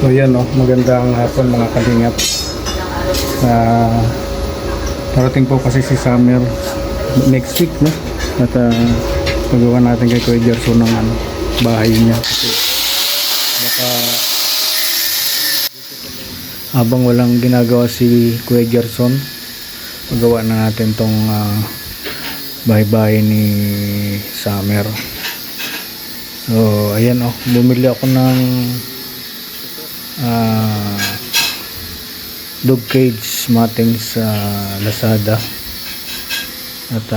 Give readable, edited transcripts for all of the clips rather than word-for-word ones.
So yan magandang hapon mga kalingap. Parating po kasi si Summer next week at pagawa natin kay Kuya Gerson ng bahay niya. Kasi baka habang walang ginagawa si Kuya Gerson, pagawa na natin tong bahay-bahay ni Summer. So ayan bumili ako ng dog cage matting sa Lazada at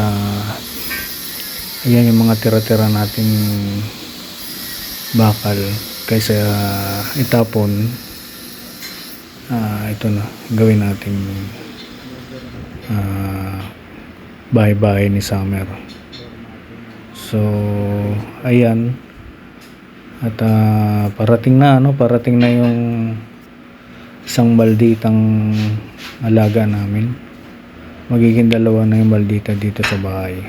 ayan yung mga tira-tira nating bakal kaysa itapon. Ito na gawin nating bahay-bahay ni Summer. So ayan at parating na yung isang malditang alaga namin. Magiging dalawa na yung maldita dito sa bahay.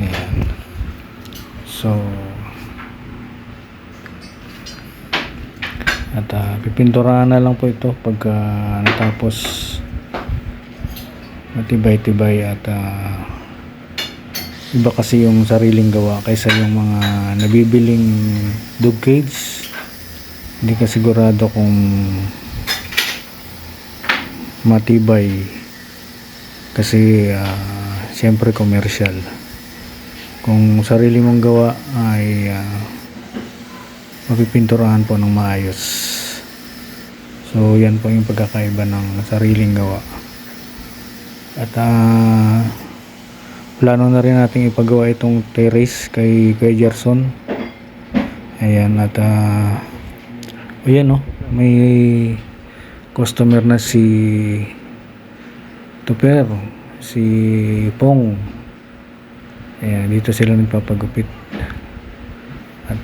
Ayan. So at pipinturahan na lang po ito pagka natapos matibay-tibay at iba kasi yung sariling gawa kaysa yung mga nabibiling dog cage. Hindi ka sigurado kung matibay kasi siyempre commercial. Kung sarili mong gawa ay mapipinturahan po ng maayos. So yan po yung pagkakaiba ng sariling gawa. At plano na rin natin ipagawa itong terrace kay Kuya Gerson. Ayan at ayan may customer na si Tuper, si Pong. Ayan, dito sila nagpapagupit. At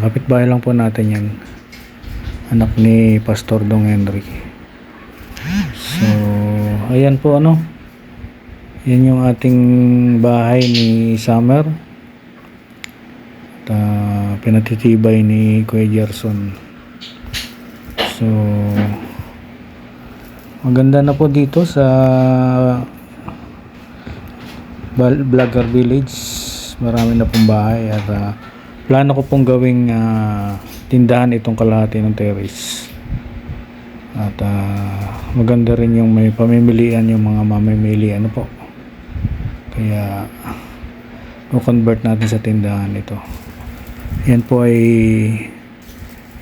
kapitbahay lang po natin yan. Anak ni Pastor Dong Henry. So, ayan po yan yung ating bahay ni Summer. At pinatitibay ni Kuya Gerson. So maganda na po dito sa Vlogger Village. Marami na pong bahay at plano ko pong gawing tindahan itong kalahati ng terrace. At maganda rin yung may pamimilian, yung mga mamimili po. Kaya convert natin sa tindahan ito. Yan po ay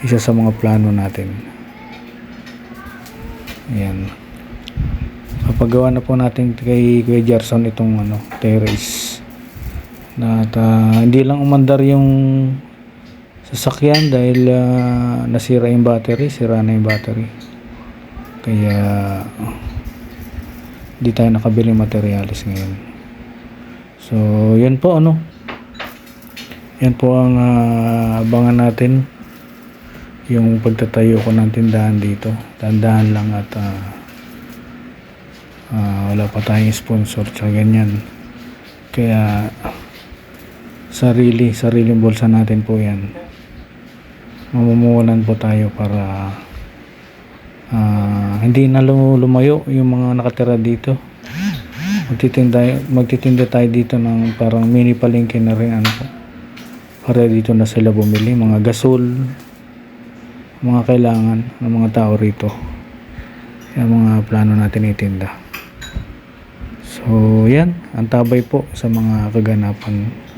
isa sa mga plano natin. Ayan. Papagawa na po natin kay Kuya Gerson itong terrace. At hindi lang umandar yung sasakyan dahil nasira yung battery, sira na yung battery. Kaya hindi tayo nakabili materialis ngayon. So yan po yan po ang abangan natin, yung pagtatayo ko ng tindahan dito. Tandahan lang at wala pa tayong sponsor tsaka ganyan. Kaya sariling bulsa natin po yan. Mamumuhunan po tayo para hindi na lumayo yung mga nakatira dito. Magtitinda tayo dito ng parang mini palengke na rin para dito na sila bumili mga gasol, mga kailangan ng mga tao rito. Yung mga plano natin itinda. So yan, antabay po sa mga kaganapan.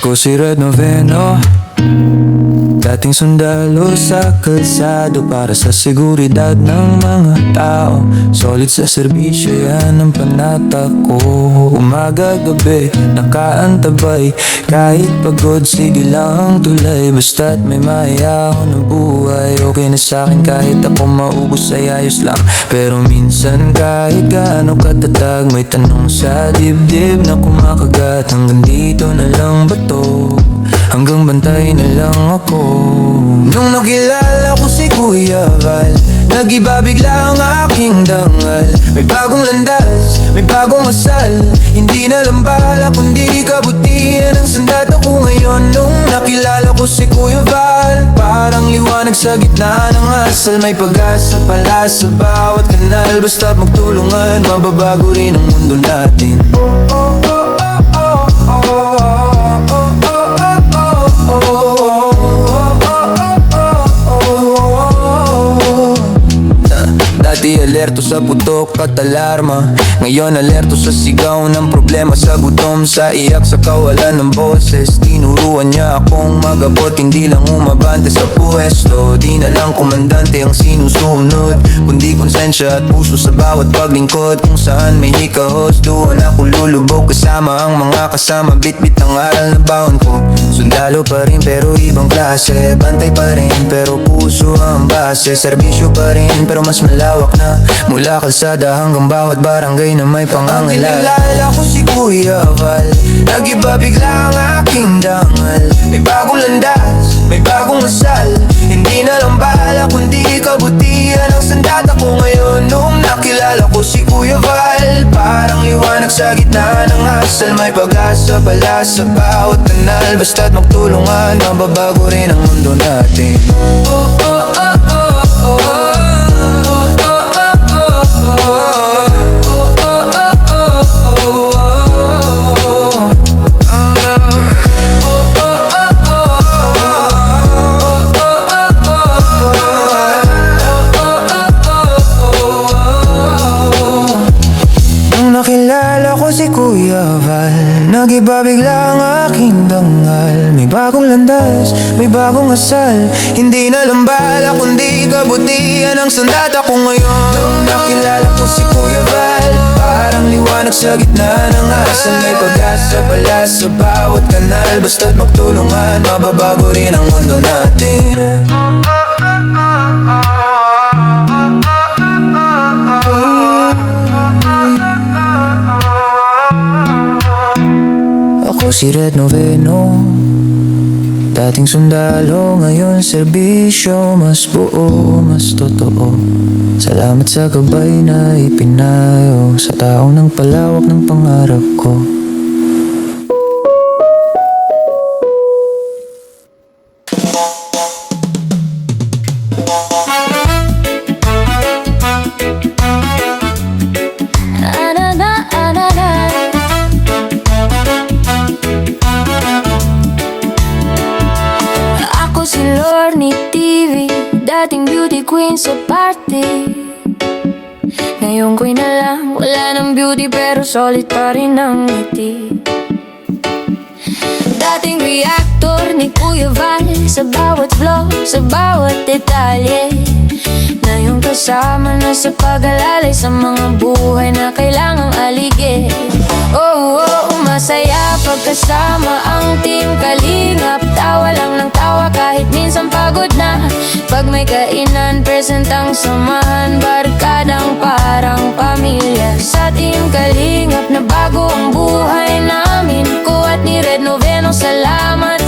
Ako si Red Noveno, dating sundalo sa kalsado para sa seguridad ng mga tao. Solid sa serbisyo, yan ang panata ko. Umaga gabi, nakaantabay. Kahit pagod, sige lang tulay. Basta't may mayahon ng buhay, okay na sa'kin kahit ako maubos ay ayos lang. Pero minsan kahit gaano katatag, may tanong sa dibdib na kumakagat. Hanggang dito na lang ba to? Hanggang bantay na lang ako. Nung nakilala ko si Kuya Val, nag-iba bigla ang aking dangal. May bagong landas, may bagong asal. Hindi na lang bala kundi kabutihan ang sandata ko ngayon. Nung nakilala ko si Kuya Val, parang liwanag sa gitna ng asal. May pag-asa pala sa bawat kanal. Basta't magtulungan, mababago rin ang mundo natin. Dati alerto sa putok at alarma, ngayon alerto sa sigaw ng problema, sa gutom, sa iyak, sa kawalan ng boses. Tinuruan niya akong magabot, hindi lang umabante sa pwesto. Di na lang komandante ang sinusunod, kundi konsensya at puso sa bawat paglingkod. Kung saan may hikahos, doon ako lulubog kasama ang mga kasama. Bit-bit ang aral na baon ko. Sundalo pa rin pero ibang klase, bantay pa rin pero puso ang base. Serbisyo pa rin pero mas malawak na, mula kalsada hanggang bawat barangay na may pangangailangan. Kilala ko si Kuya Val, nag-iba bigla ang aking dangal. May bagong landas, may bagong asal. Hindi na lang bala kundi kabutihan ang sandata ko ngayon. Nung nakilala ko si Kuya Val, parang liwanag sa gitna ng asal. May pag-asa pala sa bawat kanal. Basta't magtulungan, mababago rin ang mundo natin. Nakilala ko si Kuya Val, nag-iba bigla ang aking dangal. May bagong landas, may bagong asal. Hindi na lang bala kundi kabutihan ang sandata ko ngayon. Nung nakilala ko si Kuya Val, parang liwanag sa gitna ng asal. May pag-asa pala sa bawat kanal. Basta't magtulungan, mababago rin ang mundo natin. Ako si Red Noveno, dating sundalo, ngayon serbisyo. Mas buo, mas totoo. Salamat sa gabay na ipinayo sa taong ng palawak ng pangarap ko. Si Lorne TV, dating beauty queen sa party. Ngayon ko'y na lang, wala ng beauty pero solid pa rin ang ngiti. Dating reactor ni Kuya Val, sa bawat vlog, sa bawat detalye. Ngayon kasama na sa pag-alalay sa mga buhay na kailangang aligid. Oh, masaya pagkasama ang Team Kalingap. Tawa lang ng tawa kahit minsan pagod na. Pag may kainan, present ang samahan. Barkadang parang pamilya sa Team Kalingap na bago ang buhay namin. Ko at ni Red Noveno, salamat.